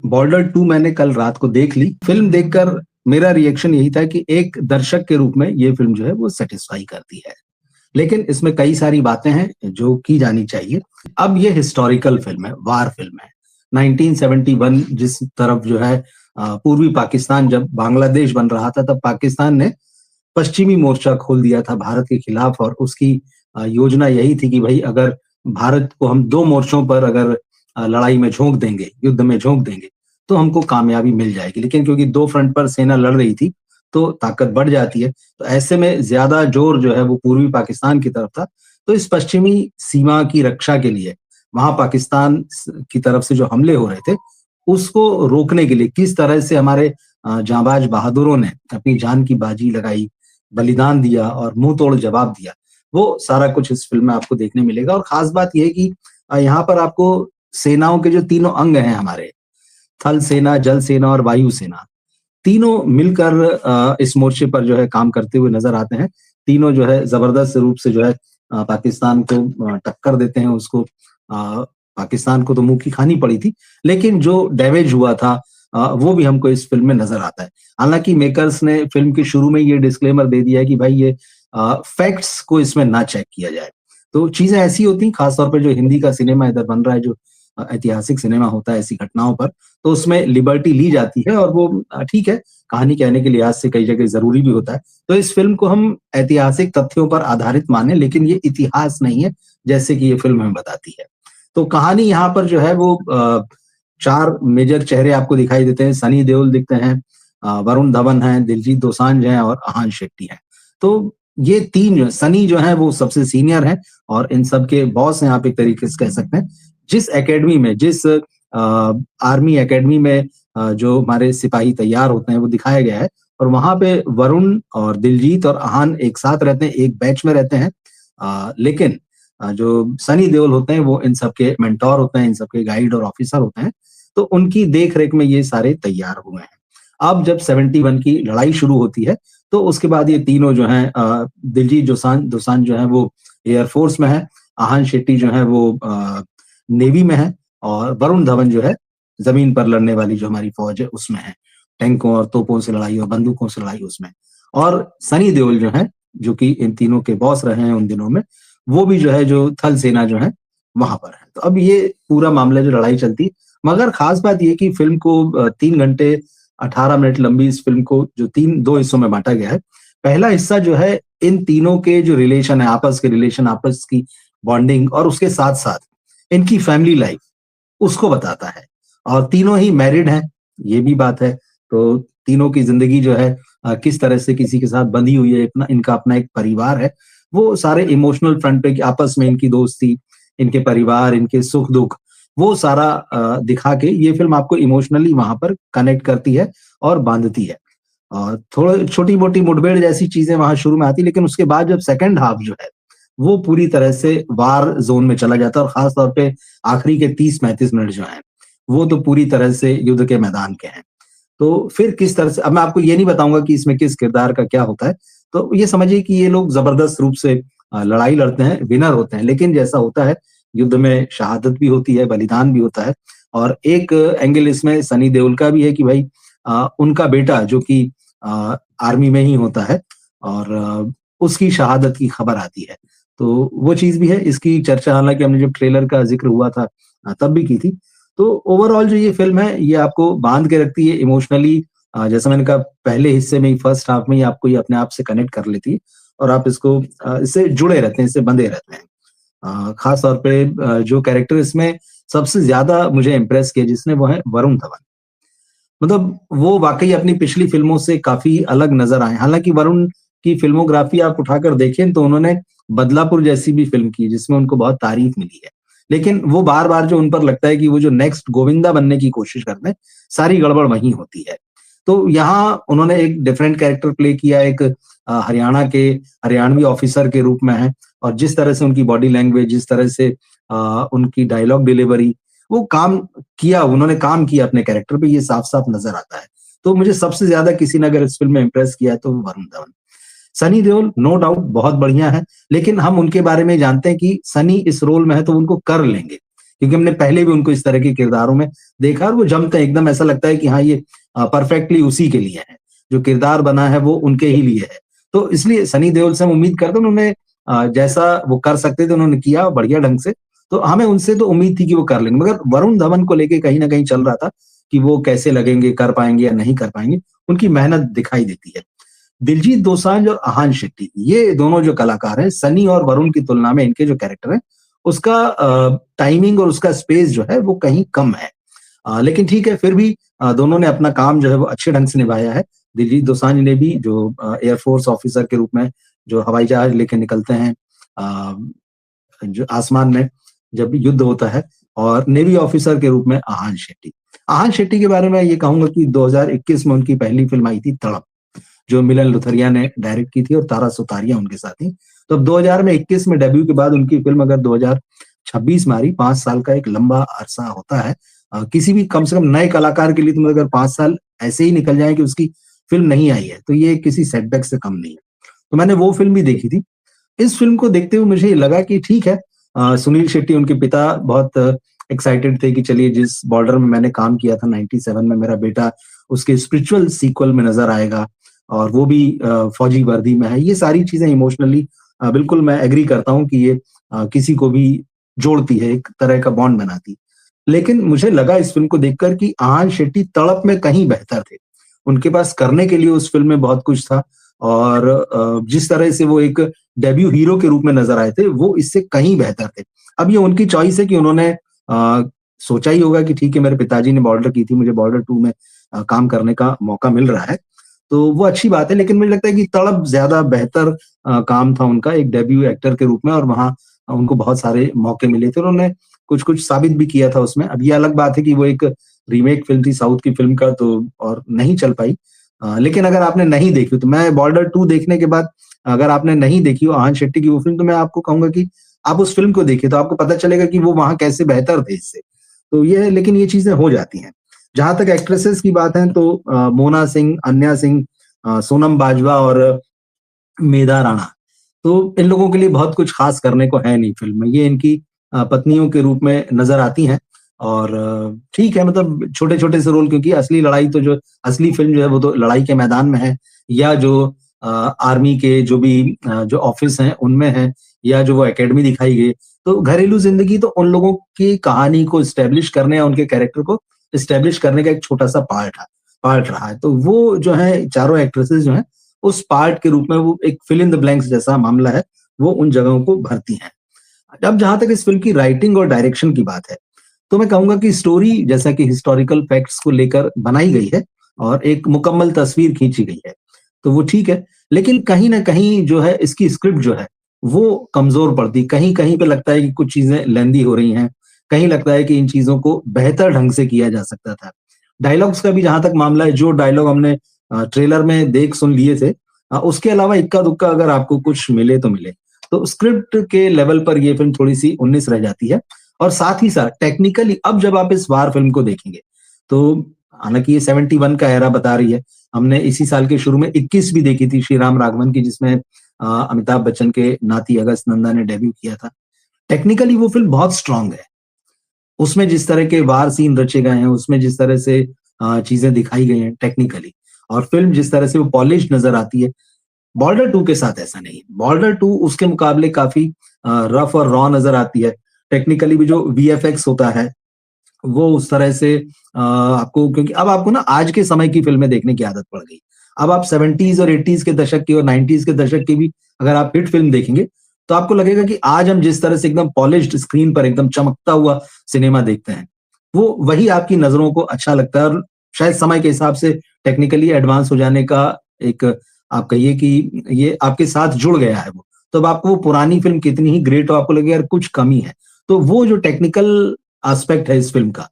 Border 2 मैंने कल रात को देख ली। फ़िल्म देखकर मेरा रिएक्शन यही था कि एक दर्शक के रूप में ये फ़िल्म जो है वो सैटिस्फाई करती है। लेकिन इसमें कई सारी बातें हैं जो की जानी चाहिए। अब ये हिस्टोरिकल फ़िल्म है, वार फ़िल्म है। 1971 जिस तरफ जो है पूर्वी पाकिस्तान जब बांग्लादेश बन रहा था, तब पाकिस्तान ने पश्चिमी मोर्चा खोल दिया था भारत के खिलाफ, और उसकी योजना यही थी कि भई अगर भारत को हम 2 मोर्चों पर अगर लड़ाई में झोंक देंगे, युद्ध में झोंक देंगे, तो हमको कामयाबी मिल जाएगी। लेकिन क्योंकि 2 फ्रंट पर सेना लड़ रही थी, तो ताकत बढ़ जाती है। तो ऐसे में ज़्यादा जोर जो है वो पूर्वी पाकिस्तान की तरफ था। तो इस पश्चिमी सीमा की रक्षा के लिए वहाँ पाकिस्तान की तरफ से जो हमले हो रहे थे, उसको रोकने के लिए किस तरह से हमारे जांबाज बहादुरों ने अपनी जान की बाजी लगाई, बलिदान दिया और मुँह तोड़ जवाब दिया, वो सारा कुछ इस फ़िल्म में आपको देखने मिलेगा। और ख़ास बात ये है कि यहाँ पर आपको सेनाओं के जो तीनों अंग हैं हमारे, थल सेना, जल सेना और वायु सेना, तीनों मिलकर इस मोर्चे पर जो है काम करते हुए नज़र आते हैं। तीनों जो है ज़बरदस्त रूप से जो है पाकिस्तान को टक्कर देते हैं। उसको पाकिस्तान को तो मुँह की खानी पड़ी थी, लेकिन जो डैमेज हुआ था वो भी हमको इस फ़िल्म में नज़र आता है। हालाँकि मेकर्स ने फ़िल्म के शुरू में ये डिस्क्लेमर दे दिया है कि भाई ये फैक्ट्स को इसमें ना चेक किया जाए। तो चीज़ें ऐसी होती हैं, ख़ास तौर पे जो हिंदी का सिनेमा इधर बन रहा है, जो ऐतिहासिक सिनेमा होता है ऐसी घटनाओं पर, तो उसमें लिबर्टी ली जाती है, और वो ठीक है, कहानी कहने के लिहाज से कई जगह ज़रूरी भी होता है। तो इस फ़िल्म को हम ऐतिहासिक तथ्यों पर आधारित मानें, लेकिन ये इतिहास नहीं है, जैसे कि ये फ़िल्म हमें बताती है। तो कहानी यहाँ पर जो है वो 4 मेजर चेहरे आपको दिखाई देते हैं। सनी देओल दिखते हैं, वरुण धवन हैं, दिलजीत दोसांझ हैं और आहान शेट्टी हैं। तो ये 3 जो सनी जो हैं वो सबसे सीनियर हैं और इन सब के बॉस हैं, आप एक तरीके से कह सकते हैं। जिस एकेडमी में, जिस आर्मी एकेडमी में जो हमारे सिपाही तैयार होते हैं वो दिखाया गया है, और वहाँ पे वरुण और दिलजीत और आहान एक साथ रहते हैं, एक बैच में रहते हैं। लेकिन जो सनी देओल होते हैं वो इन सबके मेंटोर होते हैं, इन सबके गाइड और ऑफिसर होते हैं। तो उनकी देख-रेख में ये सारे तैयार हुए हैं। अब जब 71 की लड़ाई शुरू होती है, तो उसके बाद ये तीनों जो हैं दिलजीत दोसांझ दोसांझ जो है वो एयर फोर्स में है, आहान शेट्टी जो है वो नेवी में है, और वरुण धवन जो है ज़मीन पर लड़ने वाली जो हमारी फ़ौज है उसमें है। टैंकों और तोपों से लड़ाई और बंदूकों से लड़ाई उसमें। और सनी देओल जो हैं, जो कि इन तीनों के बॉस रहे हैं उन दिनों में, वो भी जो है जो थल सेना जो है वहाँ पर है। तो अब ये पूरा मामला जो लड़ाई चलती है, मगर ख़ास बात ये है कि फ़िल्म को 3 घंटे 18 मिनट लंबी इस फ़िल्म को जो 2 हिस्सों में बाँटा गया है। पहला हिस्सा जो है इन तीनों के जो रिलेशन है, आपस के रिलेशन, आपस की बॉन्डिंग, और उसके साथ-साथ इनकी फैमिली लाइफ़, उसको बताता है। और तीनों ही मैरिड हैं, ये भी बात है। तो तीनों की ज़िंदगी जो है किस तरह से किसी के साथ बंधी हुई है, इनका अपना एक परिवार है। वो सारे इमोशनल फ्रंट पे कि आपस में इनकी दोस्ती, इनके परिवार, इनके सुख-दुःख, वो सारा दिखा के ये फ़िल्म आपको इमोशनली वहाँ पर कनेक्ट करती है और बाँधती है। और थोड़ा छोटी-मोटी मुठभेड़ जैसी चीज़ें वहाँ शुरू में आती हैं, लेकिन उसके बाद जब सेकंड हाफ जो है, वो पूरी तरह से वार ज़ोन में चला जाता है, और ख़ास तौर पे आखिरी के 30-35 मिनट जो हैं, वो तो पूरी तरह से युद्ध के मैदान के हैं। तो फिर किस तरह से, अब मैं आपको ये नहीं बताऊँगा कि इसमें किस किरदार का क्या होता है, तो ये समझिए कि ये लोग ज़बरदस्त रूप से लड़ाई लड़ते हैं, विनर होते हैं। लेकिन जैसा होता है, युद्ध में शहादत भी होती है, बलिदान भी होता है, और एक एंगल इसमें सनी देओल का भी है कि भाई उनका बेटा जो कि आर्मी में ही होता है, और उसकी शहादत की खबर आती है। तो वो चीज़ भी है। इसकी चर्चा हालाँकि हमने जब ट्रेलर का ज़िक्र हुआ था तब भी की थी। तो ओवरऑल जो ये फ़िल्म है, ये आपको बाँध के रखती है इमोशनली। जैसा मैंने कहा, पहले हिस्से में ही, फर्स्ट हाफ में ही आपको ये अपने आप से कनेक्ट कर लेती है, और आप इसको इससे जुड़े रहते हैं, इससे बंधे रहते हैं। ख़ास तौर पे जो कैरेक्टर इसमें सबसे ज़्यादा मुझे इम्प्रेस किया जिसने, वो है वरुण धवन। मतलब वो वाक़ई अपनी पिछली फ़िल्मों से काफ़ी अलग नज़र आए। हालाँकि वरुण की फ़िल्मोग्राफ़ी आप उठाकर देखें तो उन्होंने बदलापुर जैसी भी फ़िल्म की, जिसमें उनको बहुत तारीफ़ मिली है। लेकिन वो बार-बार जो उन पर लगता है कि वो जो नेक्स्ट गोविंदा बनने की कोशिश करते हैं, सारी गड़बड़ वहीं होती है। तो यहाँ उन्होंने एक डिफरेंट कैरेक्टर प्ले किया, एक हरियाणा के हरियाणवी ऑफ़िसर के रूप में है, और जिस तरह से उनकी बॉडी लैंग्वेज, जिस तरह से उनकी डायलॉग डिलीवरी, वो काम किया, उन्होंने काम किया अपने कैरेक्टर पे, ये साफ-साफ नज़र आता है। तो मुझे सबसे ज़्यादा किसी ने अगर इस फ़िल्म में इम्प्रेस किया है तो वो वरुण धवन। सनी देओल नो डाउट बहुत बढ़िया है, लेकिन हम उनके बारे में जानते हैं कि सनी इस रोल में है तो उनको कर लेंगे। क्योंकि हमने पहले भी उनको इस तरह के किरदारों में देखा और वो जमते हैं एकदम, ऐसा लगता है कि हाँ ये परफेक्टली उसी के लिए है, जो किरदार बना है वो उनके ही लिए है। तो इसलिए सनी देओल से हम उम्मीद करते हैं, उन्होंने जैसा वो कर सकते थे उन्होंने किया बढ़िया ढंग से, तो हमें उनसे तो उम्मीद थी कि वो कर लेंगे। मगर वरुण धवन को लेके कहीं न कहीं चल रहा था कि वो कैसे लगेंगे, कर पाएँगे या नहीं कर पाएँगे, उनकी मेहनत दिखाई देती है। दिलजीत दोसांझ और आहान शेट्टी, ये दोनों जो कलाकार हैं, सनी और वरुण की तुलना में इनके जो कैरेक्टर हैं, उसका टाइमिंग और उसका स्पेस जो है वो कहीं कम है। लेकिन ठीक है, फिर भी दोनों ने अपना काम जो है वो अच्छे ढंग से निभाया है। दिलजीत दोसांझ ने भी जो एयरफोर्स ऑफिसर के रूप में जो हवाई जहाज लेके निकलते हैं अ, जो आसमान में जब युद्ध होता है, और नेवी ऑफिसर के रूप में आहान शेट्टी। आहान शेट्टी के बारे में ये कहूँगा कि 2021 में उनकी पहली फ़िल्म आई थी तड़प, जो मिलन लुथरिया ने डायरेक्ट की थी और तारा सुतारिया उनके साथ थी। तो अब 2021 में डेब्यू के बाद उनकी फ़िल्म अगर 2026 में आ रही, 5 साल का एक लंबा अरसा होता है। किसी भी कम से कम नए कलाकार के लिए तो अगर 5 साल ऐसे ही निकल जाएँ कि उसकी फ़िल्म नहीं आई है, तो ये किसी सेटबैक से कम नहीं है। तो मैंने वो फ़िल्म भी देखी थी। इस फ़िल्म को देखते हुए मुझे ये लगा कि ठीक है, सुनील शेट्टी उनके पिता बहुत एक्साइटेड थे कि चलिए जिस बॉर्डर में मैंने काम किया था 97 में, मेरा बेटा उसके स्पिरिचुअल सीक्वल में नज़र आएगा और वो भी फौजी वर्दी में है। ये सारी चीज़ें इमोशनली बिल्कुल मैं एग्री करता हूँ कि ये किसी को भी जोड़ती है, एक तरह का बॉन्ड बनाती। लेकिन मुझे लगा इस फ़िल्म को देखकर कि आहान शेट्टी तड़प में कहीं बेहतर थे। उनके पास करने के लिए उस फ़िल्म में बहुत कुछ था, और जिस तरह से वो एक डेब्यू हीरो के रूप में नज़र आए थे, वो इससे कहीं बेहतर थे। अब ये उनकी चॉइस है कि उन्होंने सोचा ही होगा कि ठीक है, मेरे पिताजी ने बॉर्डर की थी, मुझे बॉर्डर 2 में काम करने का मौका मिल रहा है, तो वो अच्छी बात है। लेकिन मुझे लगता है कि तड़प ज़्यादा बेहतर काम था उनका एक डेब्यू एक्टर के रूप में, और वहाँ उनको बहुत सारे मौके मिले थे। उन्होंने कुछ-कुछ साबित भी किया था उसमें। अब ये अलग बात है कि वो एक रीमेक फ़िल्म थी साउथ की फ़िल्म का, तो और नहीं चल पाई। लेकिन अगर आपने नहीं देखी तो मैं बॉर्डर 2 देखने के बाद, अगर आपने नहीं देखी हो आहान शेट्टी की वो फ़िल्म, तो मैं आपको कहूँगा कि आप उस फ़िल्म को देखिए, तो आपको पता चलेगा कि वो वहाँ कैसे बेहतर थे इससे। तो ये है, लेकिन ये चीज़ें हो जाती हैं। जहाँ तक एक्ट्रेसेस की बात है तो मोना सिंह, अन्या सिंह, सोनम बाजवा और मेधा राणा, तो इन लोगों के लिए बहुत कुछ ख़ास करने को है नहीं फ़िल्म में। ये इनकी पत्नियों के रूप में नज़र आती हैं, और ठीक है, मतलब छोटे-छोटे से रोल, क्योंकि असली लड़ाई तो जो असली फ़िल्म जो है वो तो लड़ाई के मैदान में है, या जो आर्मी के जो भी जो ऑफ़िस हैं उनमें है, या जो वो एकेडमी दिखाई गई। तो घरेलू ज़िंदगी तो उन लोगों की कहानी को एस्टेब्लिश करने या उनके कैरेक्टर को एस्टेब्लिश करने का एक छोटा-सा पार्ट रहा है। तो वो जो है चारों एक्ट्रेसेस जो हैं, उस पार्ट के रूप में वो एक फिल इन द ब्लैंक्स जैसा मामला है, वो उन जगहों को भरती हैं। अब जहाँ तक इस फ़िल्म की राइटिंग और डायरेक्शन की बात है, तो मैं कहूँगा कि स्टोरी जैसा कि हिस्टोरिकल फैक्ट्स को लेकर बनाई गई है और एक मुकम्मल तस्वीर खींची गई है, तो वो ठीक है। लेकिन कहीं न कहीं जो है इसकी स्क्रिप्ट जो है, वो कमज़ोर पड़ती। कहीं-कहीं पे लगता है कि कुछ चीज़ें लेंदी हो रही हैं, कहीं लगता है कि इन चीज़ों को बेहतर ढंग से किया जा सकता था। डायलॉग्स का भी जहाँ तक मामला है, जो डायलॉग हमने ट्रेलर में देख सुन लिए थे, उसके अलावा इक्का-दुक्का अगर आपको कुछ मिले तो मिले। तो स्क्रिप्ट के लेवल पर ये फ़िल्म थोड़ी-सी 19 रह जाती है, और साथ ही साथ टेक्निकली अब जब आप इस वार फ़िल्म को देखेंगे, तो हालाँकि ये 71 का एरा बता रही है। हमने इसी साल के शुरू में 21 भी देखी थी, श्री राम राघवन की, जिसमें अमिताभ बच्चन के नाती अगस्त नंदा ने डेब्यू किया था। टेक्निकली वो फ़िल्म बहुत स्ट्रॉन्ग है। उसमें जिस तरह के वार सीन रचे गए हैं, उसमें जिस तरह से चीज़ें दिखाई गई हैं टेक्निकली, और फ़िल्म जिस तरह से वो पॉलिश्ड नज़र आती है, बॉर्डर 2 के साथ ऐसा नहीं है। बॉर्डर 2 उसके मुकाबले काफ़ी रफ़ और रॉ नज़र आती है। टेक्निकली भी जो वीएफएक्स होता है, वो उस तरह से आपको, क्योंकि अब आपको ना आज के समय की फ़िल्में देखने की आदत पड़ गई। अब आप 70s और 80s के दशक की और 90s के दशक की भी अगर आप हिट फ़िल्म देखेंगे, तो आपको लगेगा कि आज हम जिस तरह से एकदम पॉलिश्ड स्क्रीन पर एकदम चमकता हुआ सिनेमा देखते हैं, वो वही आपकी नज़रों को अच्छा लगता है, और शायद समय के हिसाब से टेक्निकली एडवांस हो जाने का एक, आप कहिए कि ये आपके साथ जुड़ गया है वो। तो अब आपको वो पुरानी फ़िल्म कितनी ही ग्रेट हो, आपको लगेगा यार कुछ कमी है। तो वो जो टेक्निकल एस्पेक्ट है इस फ़िल्म का,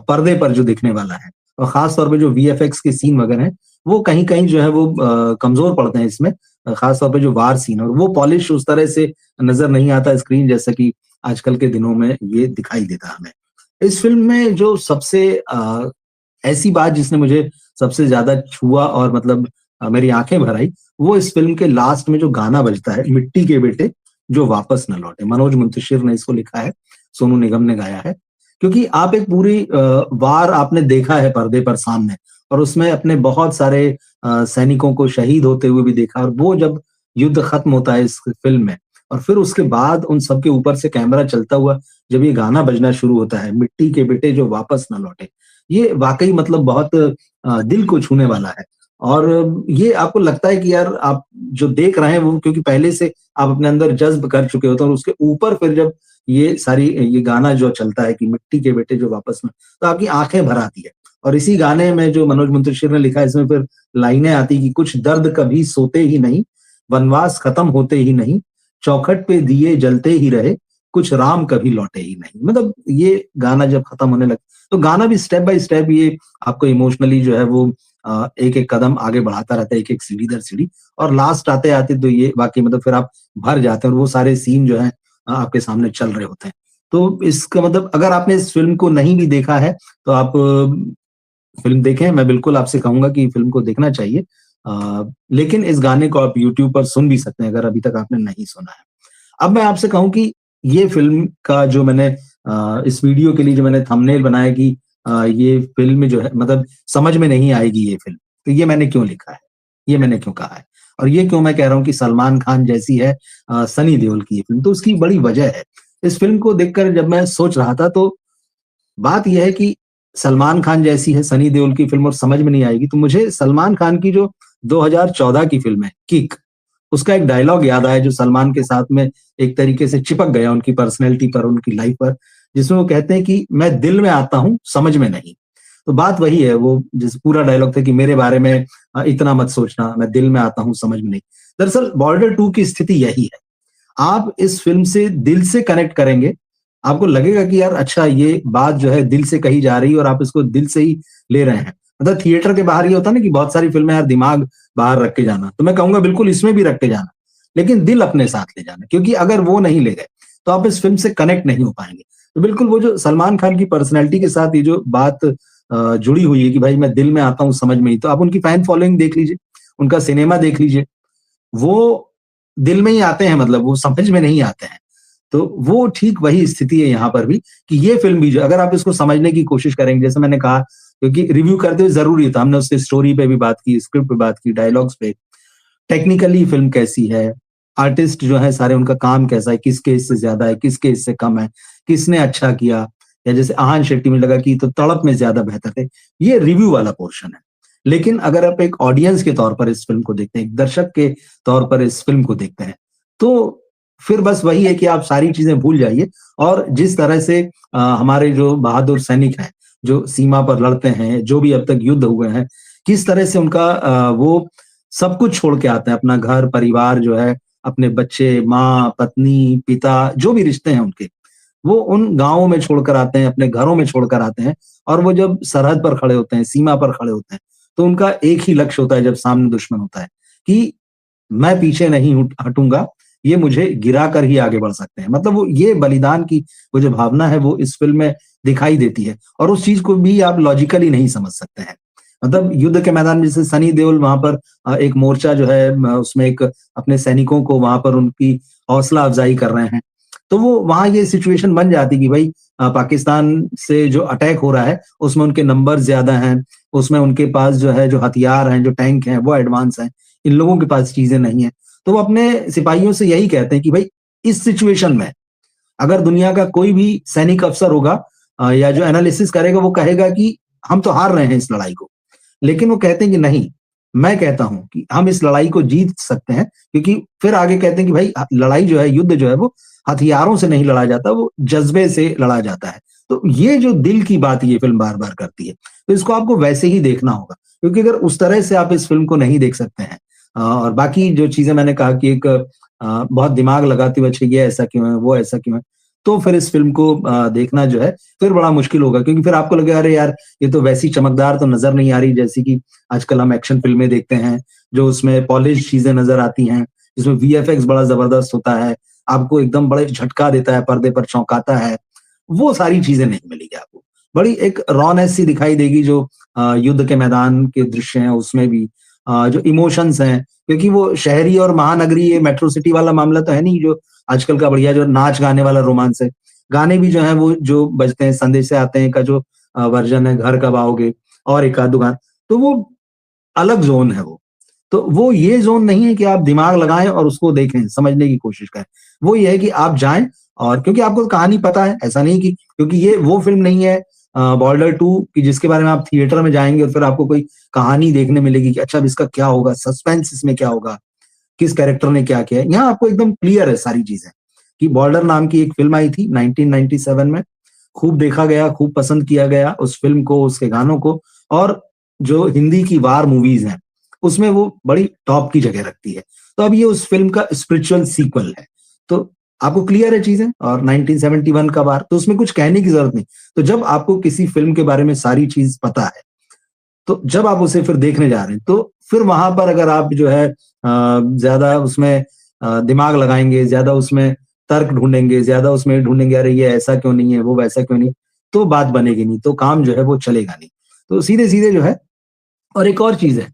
पर्दे पर जो दिखने वाला है, और ख़ास तौर पे जो वीएफएक्स के सीन वगैरह हैं, वो कहीं-कहीं जो है वो कमज़ोर पड़ते हैं इसमें। ख़ास तौर पे जो वार सीन, और वो पॉलिश उस तरह से नज़र नहीं आता स्क्रीन, जैसा कि आजकल के दिनों में ये दिखाई देता है हमें। इस फ़िल्म में जो सबसे ऐसी बात जिसने मुझे सबसे ज़्यादा छुआ और मतलब मेरी आँखें भर आई, वो इस फ़िल्म के लास्ट में जो गाना बजता है, मिट्टी के बेटे जो वापस न लौटे। मनोज मुंतशिर ने इसको लिखा है, सोनू निगम ने गाया है। क्योंकि आप एक पूरी वार आपने देखा है पर्दे पर सामने, और उसमें अपने बहुत सारे सैनिकों को शहीद होते हुए भी देखा, और वो जब युद्ध खत्म होता है इस फ़िल्म में, और फिर उसके बाद उन सबके ऊपर से कैमरा चलता हुआ जब ये गाना बजना शुरू होता है, मिट्टी के बेटे जो वापस ना लौटे, ये वाक़ई मतलब बहुत दिल को छूने वाला है। और ये आपको लगता है कि यार आप जो देख रहे हैं वो, क्योंकि पहले से आप अपने अंदर जज़्ब कर चुके होते हैं, और उसके ऊपर फिर जब ये गाना जो चलता है कि मिट्टी के बेटे जो वापस में, तो आपकी आँखें भर आती है। और इसी गाने में जो मनोज मुंतशिर ने लिखा है, इसमें फिर लाइनें आती कि कुछ दर्द कभी सोते ही नहीं, वनवास खत्म होते ही नहीं, चौखट पे दिए जलते ही रहे, कुछ राम कभी लौटे ही नहीं। मतलब ये गाना जब खत्म होने लगा, तो गाना भी स्टेप बाय स्टेप ये आपको इमोशनली जो है वो एक-एक कदम आगे बढ़ाता रहता है, एक-एक सीढ़ी दर सीढ़ी, और लास्ट आते-आते तो ये वाक़ई मतलब फिर आप भर जाते हैं, और वो सारे सीन जो हैं आपके सामने चल रहे होते हैं। तो इसका मतलब अगर आपने इस फ़िल्म को नहीं भी देखा है, तो आप फ़िल्म देखें, मैं बिल्कुल आपसे कहूँगा कि फ़िल्म को देखना चाहिए। लेकिन इस गाने को आप यूट्यूब पर सुन भी सकते हैं, अगर अभी तक आपने नहीं सुना है। अब मैं आपसे कहूँ कि ये फ़िल्म का जो मैंने इस वीडियो के लिए जो मैंने थंबनेल बनाया कि ये फ़िल्म जो है मतलब समझ में नहीं आएगी ये फ़िल्म, तो ये मैंने क्यों लिखा है? ये मैंने क्यों कहा है? और ये क्यों मैं कह रहा हूँ कि सलमान खान जैसी है सनी देओल की ये फ़िल्म, तो उसकी बड़ी वजह है। इस फ़िल्म को देखकर जब मैं सोच रहा था, तो बात ये है कि सलमान खान जैसी है सनी देओल की फ़िल्म और समझ में नहीं आएगी, तो मुझे सलमान खान की जो 2014 की फ़िल्म है किक, उसका एक डायलॉग याद आया जो सलमान के साथ में एक तरीके से चिपक गया उनकी पर्सनैलिटी पर, उनकी लाइफ़ पर, जिसमें वो कहते हैं कि मैं दिल में आता हूँ, समझ में नहीं। तो बात वही है, वो जिस पूरा डायलॉग था कि मेरे बारे में इतना मत सोचना, मैं दिल में आता हूँ, समझ में नहीं। दरअसल बॉर्डर 2 की स्थिति यही है। आप इस फ़िल्म से दिल से कनेक्ट करेंगे, आपको लगेगा कि यार अच्छा ये बात जो है दिल से कही जा रही है और आप इसको दिल से ही ले रहे हैं। मतलब थिएटर के बाहर ये होता है ना कि बहुत सारी फ़िल्में यार दिमाग बाहर रख के जाना, तो मैं कहूँगा बिल्कुल इसमें भी रख के जाना, लेकिन दिल अपने साथ ले जाना, क्योंकि अगर वो नहीं ले गए, तो आप इस फ़िल्म से कनेक्ट नहीं हो पाएँगे। तो बिल्कुल वो जो सलमान खान की पर्सनैलिटी के साथ ये जो बात जुड़ी हुई है कि भाई मैं दिल में आता हूँ, समझ में नहीं, तो आप उनकी फैन फॉलोइंग देख लीजिए, उनका सिनेमा देख लीजिए। वो दिल में ही आते हैं, मतलब वो समझ में नहीं आते हैं। तो वो ठीक वही स्थिति है यहाँ पर भी कि ये फ़िल्म भी जो अगर आप इसको समझने की कोशिश करेंगे, जैसे मैंने कहा, क्योंकि रिव्यू करते हुए ज़रूरी था, हमने उसके स्टोरी पे भी बात की, स्क्रिप्ट पे बात की, डायलॉग्स पे, टेक्निकली फ़िल्म कैसी है, आर्टिस्ट जो है सारे उनका काम कैसा है, किसके इससे ज़्यादा है, किसके इससे कम है, किसने अच्छा किया, या जैसे आहान शेट्टी मुझे लगा कि तो तड़प में ज़्यादा बेहतर थे। ये रिव्यू वाला पोर्शन है। लेकिन अगर आप एक ऑडियंस के तौर पर इस फ़िल्म को देखते हैं, एक दर्शक के तौर पर इस फ़िल्म को देखते हैं, तो फिर बस वही है कि आप सारी चीज़ें भूल जाइए, और जिस तरह से हमारे जो बहादुर सैनिक हैं, जो सीमा पर लड़ते हैं, जो भी अब तक युद्ध हुए हैं, किस तरह से उनका वो सब कुछ छोड़ के आते हैं, अपना घर, परिवार जो है, अपने बच्चे, माँ, पत्नी, पिता, जो भी रिश्ते हैं उनके, वो उन गाँवों में छोड़कर आते हैं, अपने घरों में छोड़कर आते हैं, और वो जब सरहद पर खड़े होते हैं, सीमा पर खड़े होते हैं, तो उनका एक ही लक्ष्य होता है जब सामने दुश्मन होता है, कि मैं पीछे नहीं हटूँगा, ये मुझे गिराकर ही आगे बढ़ सकते हैं। मतलब वो ये बलिदान की वो जो भावना है वो इस फ़िल्म में दिखाई देती है, और उस चीज़ को भी आप लॉजिकली नहीं समझ सकते हैं। मतलब युद्ध के मैदान में जैसे सनी देओल वहाँ पर एक मोर्चा जो है उसमें एक अपने सैनिकों को वहाँ पर उनकी हौसला अफ़ज़ाई कर रहे हैं। तो वो वहाँ ये सिचुएशन बन जाती कि भई पाकिस्तान से जो अटैक हो रहा है, उसमें उनके नंबर ज़्यादा हैं, उसमें उनके पास जो है जो हथियार हैं, जो टैंक हैं, वो एडवांस हैं। इन लोगों के पास चीज़ें नहीं हैं। तो वो अपने सिपाहियों से यही कहते हैं कि भई इस सिचुएशन में अगर दुनिया का कोई भी सैनिक अफ़सर होगा या जो एनालिसिस करेगा, वो कहेगा कि हम तो हार रहे हैं इस लड़ाई को। लेकिन वो कहते हैं कि नहीं, मैं कहता हूँ कि हम इस लड़ाई को जीत सकते हैं, क्योंकि फिर आगे कहते हैं कि भाई लड़ाई जो है, युद्ध जो है वो हथियारों से नहीं लड़ा जाता, वो जज़्बे से लड़ा जाता है। तो ये जो दिल की बात ये फ़िल्म बार-बार करती है, तो इसको आपको वैसे ही देखना होगा, क्योंकि अगर उस तरह से आप इस फ़िल्म को नहीं देख सकते हैं और बाकी जो चीज़ें मैंने कहा कि एक बहुत दिमाग लगाते हुए अच्छा ये ऐसा क्यों है, वो ऐसा क्यों है, तो फिर इस फ़िल्म को देखना जो है फिर बड़ा मुश्किल होगा, क्योंकि फिर आपको लगेगा अरे यार, ये तो वैसी चमकदार तो नज़र नहीं आ रही जैसी कि आजकल हम एक्शन फ़िल्में देखते हैं, जो उसमें पॉलिश्ड चीज़ें नज़र आती हैं, जिसमें वीएफएक्स बड़ा ज़बरदस्त होता है, आपको एकदम बड़े झटका देता है, पर्दे पर चौंकाता है। वो सारी चीज़ें नहीं मिलेगी आपको। बड़ी एक रॉनेस सी दिखाई देगी जो युद्ध के मैदान के दृश्य हैं उसमें भी जो इमोशंस हैं, क्योंकि वो शहरी और महानगरीय मेट्रो सिटी वाला मामला तो है नहीं जो आजकल का बढ़िया जो नाच गाने वाला रोमांस है। गाने भी जो है वो जो बजते हैं, संदेश से आते हैं का जो वर्जन है, घर कब आओगे, और एक आध दो गाना, तो वो अलग ज़ोन है वो। तो वो ये ज़ोन नहीं है कि आप दिमाग लगाएँ और उसको देखें, समझने की कोशिश करें। वो ये है कि आप जाएँ, और क्योंकि आपको कहानी पता है, ऐसा नहीं कि क्योंकि ये वो फ़िल्म नहीं है बॉर्डर 2 कि जिसके बारे में आप थिएटर में जाएँगे और फिर आपको कोई कहानी देखने मिलेगी कि अच्छा अब इसका क्या होगा, सस्पेंस इसमें क्या होगा, किस कैरेक्टर ने क्या किया है। यहाँ आपको एकदम क्लियर है सारी चीज़ें, कि बॉर्डर नाम की एक फ़िल्म आई थी 1997 में, खूब देखा गया, खूब पसंद किया गया उस फ़िल्म को, उसके गानों को, और जो हिंदी की वार मूवीज़ हैं, उसमें वो बड़ी टॉप की जगह रखती है। तो अब ये उस फ़िल्म का स्पिरिचुअल सीक्वल है। तो आपको क्लियर है चीज़ें, और 1971 का वार, तो उसमें कुछ कहने की ज़रूरत नहीं। तो जब आपको किसी फ़िल्म के बारे में सारी चीज़ पता है, तो जब आप उसे फिर देखने जा रहे हैं, तो फिर वहाँ पर अगर आप जो है ज़्यादा उसमें दिमाग लगाएँगे, ज़्यादा उसमें तर्क ढूँढेंगे, ज़्यादा उसमें ढूँढेंगे, अरे ये ऐसा क्यों नहीं है, वो वैसा क्यों नहीं, तो बात बनेगी नहीं, तो काम जो है वो चलेगा नहीं। तो सीधे-सीधे जो है, और एक और चीज़ है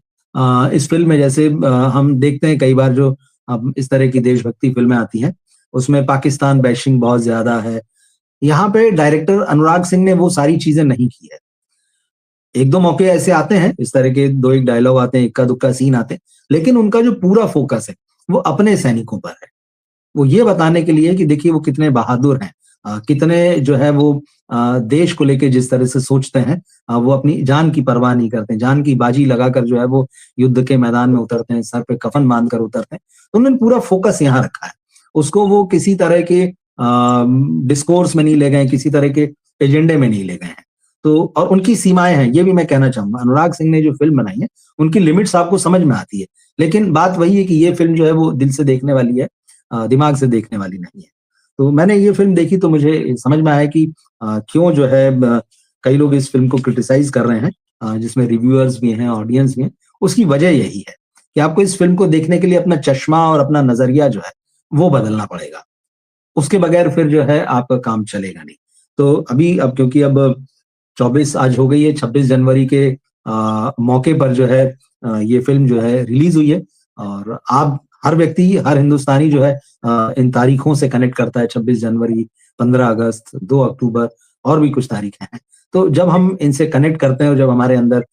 इस फ़िल्म में, जैसे हम देखते हैं कई बार जो अब इस तरह की देशभक्ति फ़िल्में आती हैं, उसमें पाकिस्तान बैशिंग बहुत ज़्यादा है। यहाँ पे डायरेक्टर अनुराग सिंह ने वो सारी चीज़ें नहीं की है। 1-2 मौके ऐसे आते हैं, इस तरह के 2-1 डायलॉग आते हैं, इक्का-दुक्का सीन आते हैं, लेकिन उनका जो पूरा फ़ोकस है, वो अपने सैनिकों पर है। वो ये बताने के लिए कि देखिए वो कितने बहादुर हैं, कितने जो है वो देश को लेके जिस तरह से सोचते हैं, वो अपनी जान की परवाह नहीं करते हैं, जान की बाजी लगाकर जो है वो युद्ध के मैदान में उतरते हैं, सर पे कफ़न बाँध कर उतरते हैं। तो उन्होंने पूरा फ़ोकस यहाँ रखा है। उसको वो किसी तरह के डिस्कोर्स में नहीं ले गए, किसी तरह के एजेंडे में नहीं ले गए हैं। तो और उनकी सीमाएँ हैं, ये भी मैं कहना चाहूँगा। अनुराग सिंह ने जो फ़िल्म बनाई है, उनकी लिमिट्स आपको समझ में आती है। लेकिन बात वही है कि ये फ़िल्म जो है वो दिल से देखने वाली है, दिमाग से देखने वाली नहीं है। तो मैंने ये फ़िल्म देखी तो मुझे समझ में आया कि क्यों जो है कई लोग इस फ़िल्म को क्रिटिसाइज़ कर रहे हैं, जिसमें रिव्यूअर्स भी हैं, ऑडियंस भी हैं। उसकी वजह यही है कि आपको इस फ़िल्म को देखने के लिए अपना चश्मा और अपना नज़रिया जो है, वो बदलना पड़ेगा। उसके बगैर फिर जो है आपका काम चलेगा नहीं। तो अभी अब क्योंकि अब 24 आज हो गई है, 26 जनवरी के मौके पर जो है ये फ़िल्म जो है रिलीज़ हुई है, और आप हर व्यक्ति, हर हिंदुस्तानी जो है इन तारीखों से कनेक्ट करता है, 26 जनवरी, 15 अगस्त, 2 अक्टूबर, और भी कुछ तारीखें हैं। तो जब हम इनसे कनेक्ट करते हैं और जब हमारे अंदर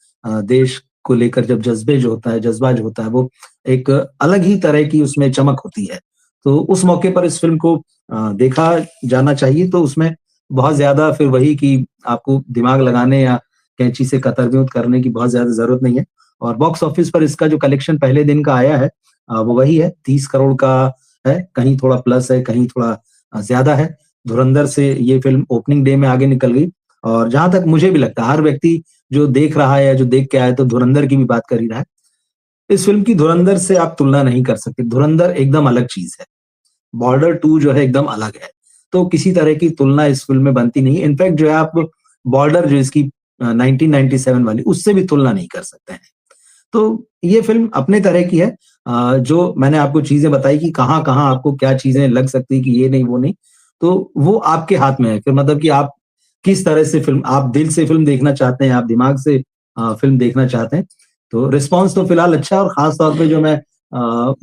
देश को लेकर जब जज़्बे जो होता है, जज़्बा जो होता है, वो एक अलग ही तरह की उसमें चमक होती है। तो उस मौके पर इस फ़िल्म को देखा जाना चाहिए, तो उसमें बहुत ज़्यादा फिर वही कि आपको दिमाग लगाने या कैंची से कतरवियूँ करने की बहुत ज़्यादा ज़रूरत नहीं है, और बॉक्स ऑफिस पर इसका जो कलेक्शन पहले दिन का आया है, वो वही है, 30 करोड़ का है, कहीं थोड़ा प्लस है, कहीं थोड़ा ज़्यादा है। धुरंधर से ये फ़िल्म ओपनिंग डे में आगे निकल गई, और जहाँ तक मुझे भी लगता है, हर व्यक्ति जो देख रहा है या जो देख के आया है, तो धुरंधर की भी बात कर ही रहा है। इस फ़िल्म की धुरंधर से आप तुलना नहीं कर सकते, धुरंधर एकदम अलग चीज़ है। बॉर्डर 2 जो है एकदम अलग है। तो किसी तरह की तुलना इस फ़िल्म में बनती नहीं है। इनफैक्ट जो है आप बॉर्डर जो इसकी 1997 वाली, उससे भी तुलना नहीं कर सकते हैं। तो ये फ़िल्म अपने तरह की है, जो मैंने आपको चीज़ें बताई कि कहाँ-कहाँ आपको क्या चीज़ें लग सकती है कि ये नहीं, वो नहीं, तो वो आपके हाथ में है। फिर मतलब कि आप किस तरह से फ़िल्म, आप दिल से फ़िल्म देखना चाहते हैं, आप दिमाग से फ़िल्म देखना चाहते हैं। तो रिस्पॉन्स तो फिलहाल अच्छा है, और ख़ास तौर पे जो मैं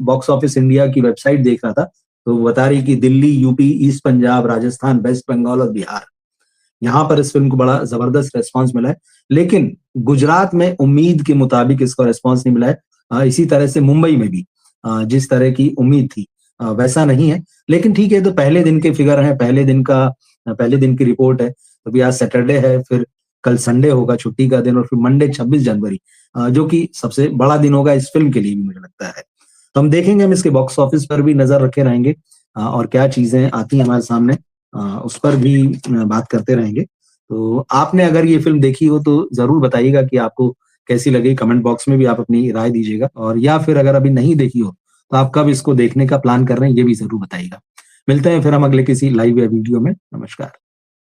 बॉक्स ऑफिस इंडिया की वेबसाइट देख रहा था, तो वो बता रही कि Delhi, UP, east Punjab, Rajasthan, west Bengal और बिहार, यहाँ पर इस फ़िल्म को बड़ा ज़बरदस्त रिस्पॉन्स मिला है। लेकिन गुजरात में उम्मीद के मुताबिक इसको रिस्पॉन्स नहीं मिला है। इसी तरह से मुंबई में भी जिस तरह की उम्मीद थी, वैसा नहीं है। लेकिन ठीक है, तो पहले दिन के फिगर हैं, पहले दिन की रिपोर्ट है। अभी आज सैटरडे है, फिर कल संडे होगा, छुट्टी का दिन, और फिर मंडे 26 जनवरी, जो कि सबसे बड़ा दिन होगा इस फ़िल्म के लिए भी मुझे लगता है। तो हम देखेंगे, हम इसके बॉक्स ऑफिस पर भी नज़र रखे रहेंगे, और क्या चीज़ें आती हैं हमारे सामने, उस पर भी बात करते रहेंगे। तो आपने अगर ये फ़िल्म देखी हो तो ज़रूर बताइएगा कि आपको कैसी लगी, कमेंट बॉक्स में भी आप अपनी राय दीजिएगा, और या फिर अगर अभी नहीं देखी हो, तो आप कब इसको देखने का प्लान कर रहे हैं, ये भी ज़रूर बताइएगा। मिलते हैं फिर हम अगले किसी लाइव या वीडियो में। नमस्कार।